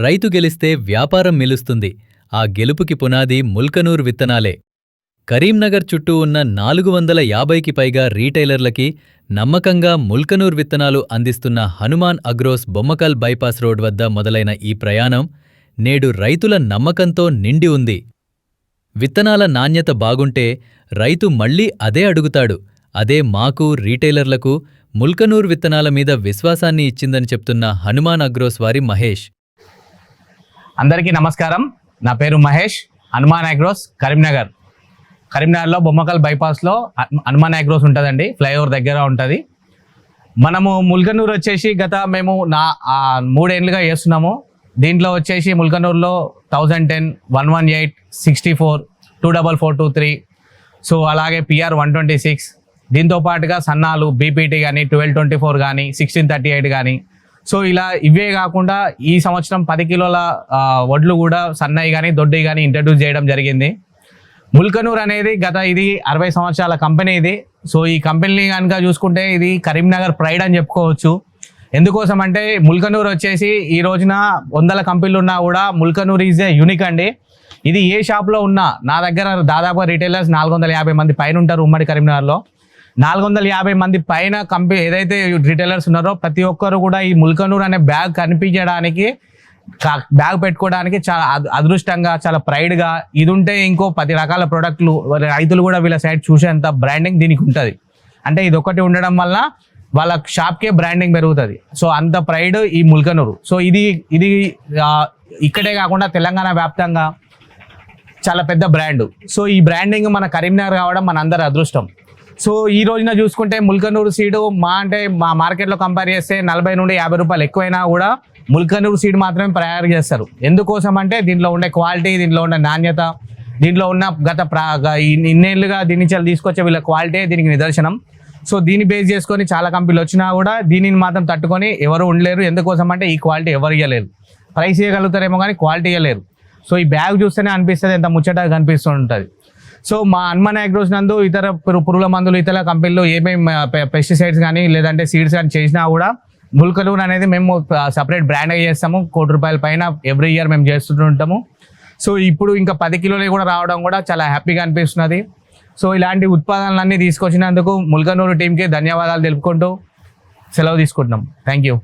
రైతు గెలిస్తే వ్యాపారం మిలుస్తుంది. ఆ గెలుపుకి పునాది ముల్కనూర్ విత్తనాలే. కరీంనగర్ చుట్టూ ఉన్న 450కి పైగా రీటైలర్లకి నమ్మకంగా ముల్కనూర్ విత్తనాలు అందిస్తున్న Hanuman agros Bommakal bypass road వద్ద మొదలైన ఈ ప్రయాణం నేడు రైతుల నమ్మకంతో నిండి ఉంది. విత్తనాల నాణ్యత బాగుంటే రైతు మళ్లీ అదే అడుగుతాడు. అదే మాకు రీటైలర్లకు ముల్కనూర్ విత్తనాల మీద విశ్వాసాన్ని ఇచ్చిందని చెప్తున్న హనుమాన్ అగ్రోస్ వారి మహేష్. అందరికీ నమస్కారం. నా పేరు మహేష్. హనుమాన్ అగ్రోస్ కరీంనగర్లో బొమ్మకల్ బైపాస్లో హనుమాన్ అగ్రోస్ ఉంటుందండి. ఫ్లైఓవర్ దగ్గర ఉంటుంది. మనము ముల్కనూరు వచ్చేసి మేము 3 ఏళ్ళుగా చేస్తున్నాము. దీంట్లో వచ్చేసి ముల్కనూరులో 1010, 118, 64, 24423, సో అలాగే PR 126, దీంతో పాటుగా సన్నాలు బీపీటీ కానీ 1224 కానీ 1638 కానీ, సో ఇలా ఇవే కాకుండా ఈ సంవత్సరం 10 కిలోల వడ్లు కూడా సన్నయి కానీ దొడ్డయి కానీ ఇంట్రడ్యూస్ చేయడం జరిగింది. ముల్కనూర్ అనేది ఇది 60 సంవత్సరాల కంపెనీ ఇది. సో ఈ కంపెనీని కనుక చూసుకుంటే ఇది కరీంనగర్ ప్రైడ్ అని చెప్పుకోవచ్చు. ఎందుకోసం అంటే ముల్కనూర్ వచ్చేసి ఈ రోజున 100 కంపెనీలు ఉన్నా కూడా ముల్కనూర్ ఈజ్ ఏ యూనిక్ అండి. ఇది ఏ షాప్లో ఉన్నా, నా దగ్గర దాదాపుగా రీటైలర్స్ 450 మంది పైన ఉంటారు ఉమ్మడి కరీంనగర్లో. 450 మంది పైన కంపెనీ ఏదైతే రీటైలర్స్ ఉన్నారో ప్రతి ఒక్కరు కూడా ఈ ముల్కనూర్ అనే బ్యాగ్ కనిపించడానికి, బ్యాగ్ పెట్టుకోవడానికి చాలా అదృష్టంగా, చాలా ప్రైడ్గా ఇది ఉంటే ఇంకో 10 రకాల ప్రోడక్ట్లు రైతులు కూడా వీళ్ళ సైడ్ చూసేంత బ్రాండింగ్ దీనికి ఉంటుంది. అంటే ఇది ఒకటి ఉండడం వల్ల వాళ్ళ షాప్కే బ్రాండింగ్ పెరుగుతుంది. సో అంత ప్రైడ్ ఈ ముల్కనూరు. సో ఇది ఇక్కడే కాకుండా తెలంగాణ వ్యాప్తంగా చాలా పెద్ద బ్రాండ్. సో ఈ బ్రాండింగ్ మన కరీంనగర్ కావడం మన అందరి అదృష్టం. సో ఈ రోజున చూసుకుంటే ముల్కనూరు సీడు మా మార్కెట్లో కంపేర్ చేస్తే 40 నుండి 50 రూపాయలు ఎక్కువైనా కూడా ముల్కనూరు సీడ్ మాత్రమే తయారు చేస్తారు. ఎందుకోసం అంటే దీంట్లో ఉండే క్వాలిటీ, దీంట్లో ఉండే నాణ్యత, దీంట్లో ఉన్న ఇన్నేళ్ళుగా దీని నుంచి తీసుకొచ్చే వీళ్ళ క్వాలిటీ దీనికి నిదర్శనం. సో దీన్ని బేస్ చేసుకొని చాలా కంపెనీలు వచ్చినా కూడా దీనిని మాత్రం తట్టుకొని ఎవరు ఉండలేరు. ఎందుకోసం అంటే ఈ క్వాలిటీ ఎవరు ఇవ్వలేరు. ప్రైస్ ఇవ్వగలుగుతారేమో కానీ క్వాలిటీ ఇవ్వలేరు. సో ఈ బ్యాగ్ చూస్తేనే అనిపిస్తుంది ఎంత ముచ్చటగా కనిపిస్తూ ఉంటుంది. సో మా హనుమాన్ అగ్రోస్ నందు ఇతర పురుగుల మందులు, ఇతర కంపెనీలు ఏమేమి పెస్టిసైడ్స్ కానీ లేదంటే సీడ్స్ కానీ చేసినా కూడా ముల్కనూర్ అనేది మేము సపరేట్ బ్రాండ్గా చేస్తాము. ₹1 పైన ఎవ్రీ ఇయర్ మేము చేస్తుంటాము. సో ఇప్పుడు ఇంకా 10 కిలోలు కూడా రావడం కూడా చాలా హ్యాపీగా అనిపిస్తున్నది. సో ఇలాంటి ఉత్పాదనలన్నీ తీసుకొచ్చినందుకు ముల్కనూరు టీంకి ధన్యవాదాలు తెలుపుకుంటూ సెలవు తీసుకుంటున్నాం. Thank you.